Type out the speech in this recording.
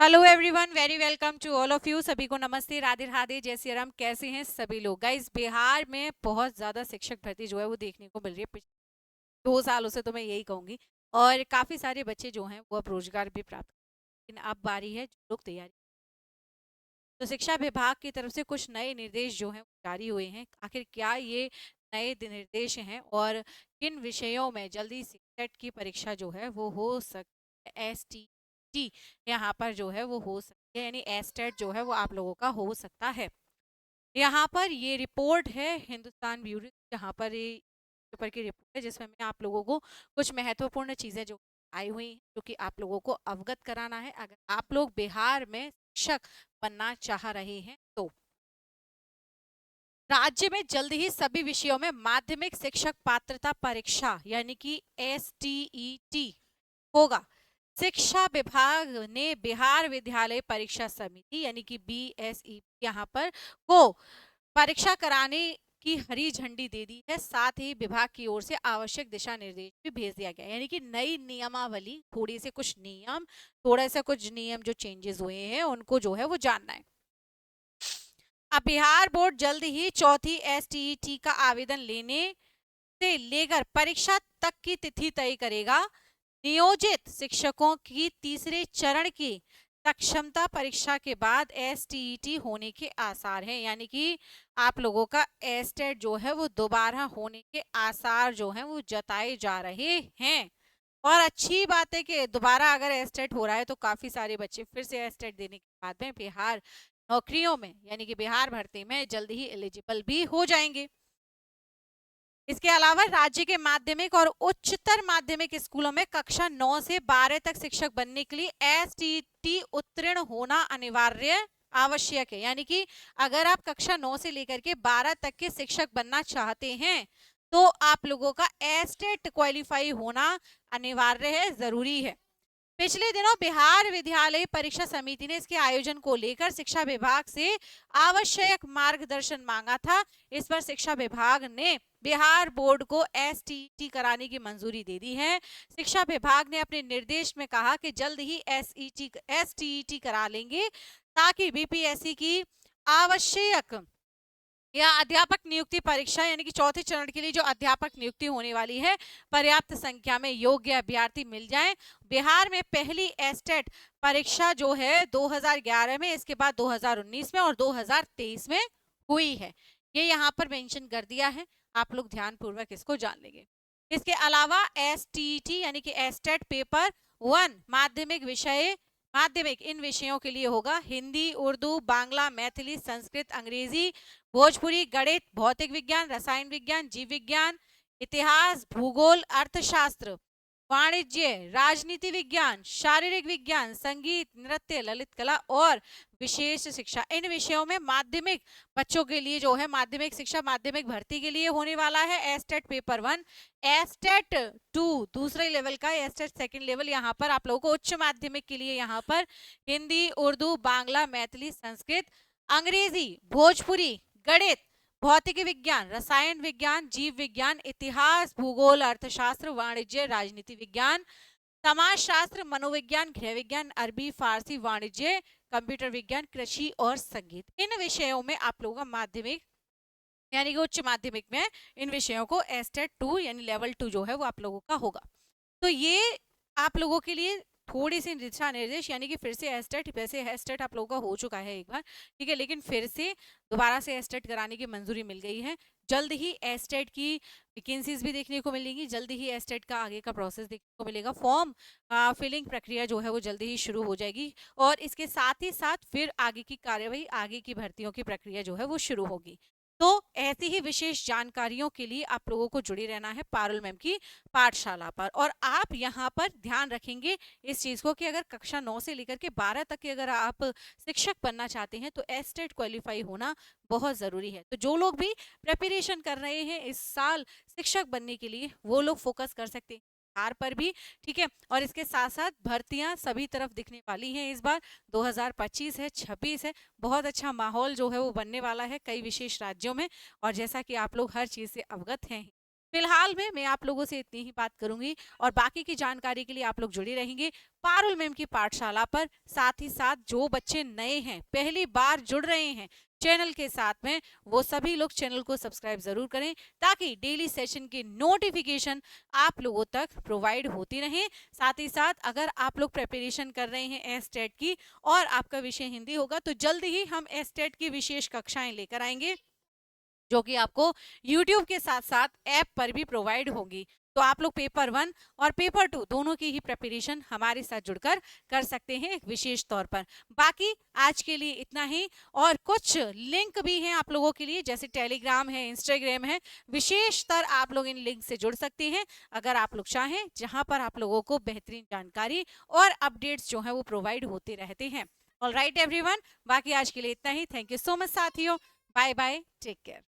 Hello everyone, very welcome to all of you. सभी को नमस्ते, राधे राधे, जय श्री राम। कैसे हैं सभी लोग? गाइस, बिहार में बहुत ज्यादा शिक्षक भर्ती जो है वो देखने को मिल रही है पिछले 2 सालों से, तो मैं यही कहूंगी। और काफी सारे बच्चे जो हैं वो अब रोजगार भी प्राप्त कर रहे हैं। लेकिन अब बारी है जो लोग तैयारी, तो शिक्षा विभाग की तरफ से कुछ नए निर्देश जो हैं वो जारी हुए हैं। आखिर क्या ये नए निर्देश हैं और किन विषयों में जल्दी सेट की परीक्षा जो है वो हो सकती है? STT यहाँ पर जो है वो हो सकती है, यानी एस्टेट जो है वो आप लोगों का हो सकता है। यहाँ पर ये रिपोर्ट है हिंदुस्तान ब्यूरो, जहाँ पर ये पेपर की रिपोर्ट है, जिसमें मैं आप लोगों को कुछ महत्वपूर्ण चीजें जो आई हुई हैं जो कि आप लोगों को अवगत कराना है अगर आप लोग बिहार में शिक्षक बनना चाह रहे हैं तो। राज्य में जल्द ही सभी विषयों में माध्यमिक शिक्षक पात्रता परीक्षा यानी कि STET होगा। शिक्षा विभाग ने बिहार विद्यालय परीक्षा समिति यानी कि BSE यहाँ पर को परीक्षा कराने की हरी झंडी दे दी है। साथ ही विभाग की ओर से आवश्यक दिशा निर्देश भी भेज दिया गया, यानी कि नई नियमावली, थोड़ी से कुछ नियम, थोड़ा सा कुछ नियम जो चेंजेस हुए हैं उनको जो है वो जानना है। अब बिहार बोर्ड जल्द ही चौथी STET का आवेदन लेने से लेकर परीक्षा तक की तिथि तय करेगा। नियोजित शिक्षकों की तीसरे चरण की सक्षमता परीक्षा के बाद STET होने के आसार हैं, यानी कि आप लोगों का एस्टेट जो है वो दोबारा होने के आसार जो हैं वो जताए जा रहे हैं। और अच्छी बात है कि दोबारा अगर एस्टेट हो रहा है तो काफी सारे बच्चे फिर से एस्टेट देने के बाद में बिहार नौकरियों में यानी कि बिहार भर्ती में जल्द ही एलिजिबल भी हो जाएंगे। इसके अलावा राज्य के माध्यमिक और उच्चतर माध्यमिक स्कूलों में कक्षा 9 से 12 तक शिक्षक बनने के लिए STT उत्तीर्ण होना अनिवार्य आवश्यक है, यानी कि अगर आप कक्षा 9 से लेकर के 12 तक के शिक्षक बनना चाहते हैं तो आप लोगों का एस्टेट क्वालिफाई होना अनिवार्य है, जरूरी है। पिछले दिनों बिहार विद्यालय परीक्षा समिति ने इसके आयोजन को लेकर शिक्षा विभाग से आवश्यक मार्गदर्शन मांगा था। इस पर शिक्षा विभाग ने बिहार बोर्ड को STT कराने की मंजूरी दे दी है। शिक्षा विभाग ने अपने निर्देश में कहा कि जल्द ही STET करा लेंगे ताकि BPSC की आवश्यक या अध्यापक नियुक्ति परीक्षा यानी कि चौथे चरण के लिए जो अध्यापक नियुक्ति होने वाली है, पर्याप्त संख्या में योग्य अभ्यर्थी मिल जाएं। बिहार में पहली एस्टेट परीक्षा जो है 2011 में, इसके बाद 2019 में और 2023 में हुई है। ये यहाँ पर मेंशन कर दिया है, आप लोग ध्यान पूर्वक इसको जान लेंगे। इसके अलावा STT यानी कि एस्टेट पेपर 1 माध्यमिक इन विषयों के लिए होगा: हिंदी, उर्दू, बांग्ला, मैथिली, संस्कृत, अंग्रेजी, भोजपुरी, गणित, भौतिक विज्ञान, रसायन विज्ञान, जीव विज्ञान, इतिहास, भूगोल, अर्थशास्त्र, वाणिज्य, राजनीति विज्ञान, शारीरिक विज्ञान, संगीत, नृत्य, ललित कला और विशेष शिक्षा। इन विषयों में माध्यमिक बच्चों के लिए जो है माध्यमिक शिक्षा माध्यमिक भर्ती के लिए होने वाला है एस्टेट पेपर 1। एस्टेट 2 दूसरे लेवल का, एस्टेट सेकंड लेवल यहाँ पर आप लोगों को उच्च माध्यमिक के लिए यहाँ पर हिंदी, उर्दू, बांग्ला, मैथिली, संस्कृत, अंग्रेजी, भोजपुरी, गणित, भौतिक विज्ञान, रसायन विज्ञान, जीव विज्ञान, इतिहास, भूगोल, अर्थशास्त्र, वाणिज्य, राजनीति विज्ञान, समाजशास्त्र, मनोविज्ञान, गृह विज्ञान, अरबी, फारसी, वाणिज्य, कंप्यूटर विज्ञान, कृषि और संगीत। इन विषयों में आप लोगों का माध्यमिक यानी कि उच्च माध्यमिक में इन विषयों को एस्टेट 2 यानी लेवल 2 जो है वो आप लोगों का होगा। तो ये आप लोगों के लिए थोड़ी सी दिशा निर्देश, यानी कि फिर से एस्टेट, वैसे एस्टेट आप लोगों का हो चुका है एक बार, ठीक है, लेकिन फिर से दोबारा से एस्टेट कराने की मंजूरी मिल गई है। जल्द ही एस्टेट की वैकेंसीज भी देखने को मिलेंगी, जल्द ही एस्टेट का आगे का प्रोसेस देखने को मिलेगा, फॉर्म फिलिंग प्रक्रिया जो है वो जल्दी ही शुरू हो जाएगी और इसके साथ ही साथ फिर आगे की कार्यवाही, आगे की भर्तियों की प्रक्रिया जो है वो शुरू होगी। तो ऐसी ही विशेष जानकारियों के लिए आप लोगों को जुड़े रहना है पारुल मैम की पाठशाला पर। और आप यहाँ पर ध्यान रखेंगे इस चीज को कि अगर कक्षा 9 से लेकर के 12 तक के अगर आप शिक्षक बनना चाहते हैं तो एस्टेट क्वालिफाई होना बहुत जरूरी है। तो जो लोग भी प्रेपरेशन कर रहे हैं इस साल शिक्षक बनने के लिए वो लोग फोकस कर सकते हैं बिहार पर भी, ठीक है। और इसके साथ साथ भर्तियां सभी तरफ दिखने वाली हैं इस बार, 2025 है, 26 है, बहुत अच्छा माहौल जो है वो बनने वाला है कई विशेष राज्यों में। और जैसा कि आप लोग हर चीज से अवगत हैं फिलहाल में मैं आप लोगों से इतनी ही बात करूंगी और बाकी की जानकारी के लिए आप लोग जुड़े रहेंगे पारुल मैम की पाठशाला पर। साथ ही साथ जो बच्चे नए हैं, पहली बार जुड़ रहे हैं चैनल के साथ में, वो सभी लोग चैनल को सब्सक्राइब जरूर करें ताकि डेली सेशन की नोटिफिकेशन आप लोगों तक प्रोवाइड होती रहे। साथ ही साथ अगर आप लोग प्रिपरेशन कर रहे हैं एस्टेट की और आपका विषय हिंदी होगा, तो जल्द ही हम एस्टेट की विशेष कक्षाएं लेकर आएंगे जो कि आपको YouTube के साथ साथ ऐप पर भी प्रोवाइड होगी। तो आप लोग पेपर 1 और पेपर 2 दोनों की ही प्रिपरेशन हमारे साथ जुड़कर कर सकते हैं एक विशेष तौर पर। बाकी आज के लिए इतना ही, और कुछ लिंक भी हैं आप लोगों के लिए, जैसे टेलीग्राम है, इंस्टाग्राम है, विशेषतर आप लोग इन लिंक से जुड़ सकते हैं अगर आप लोग चाहें, जहां पर आप लोगों को बेहतरीन जानकारी और अपडेट्स जो है वो प्रोवाइड होते रहते हैं। ऑल राइट एवरीवन, बाकी आज के लिए इतना ही। थैंक यू सो मच साथियों, बाय बाय, टेक केयर।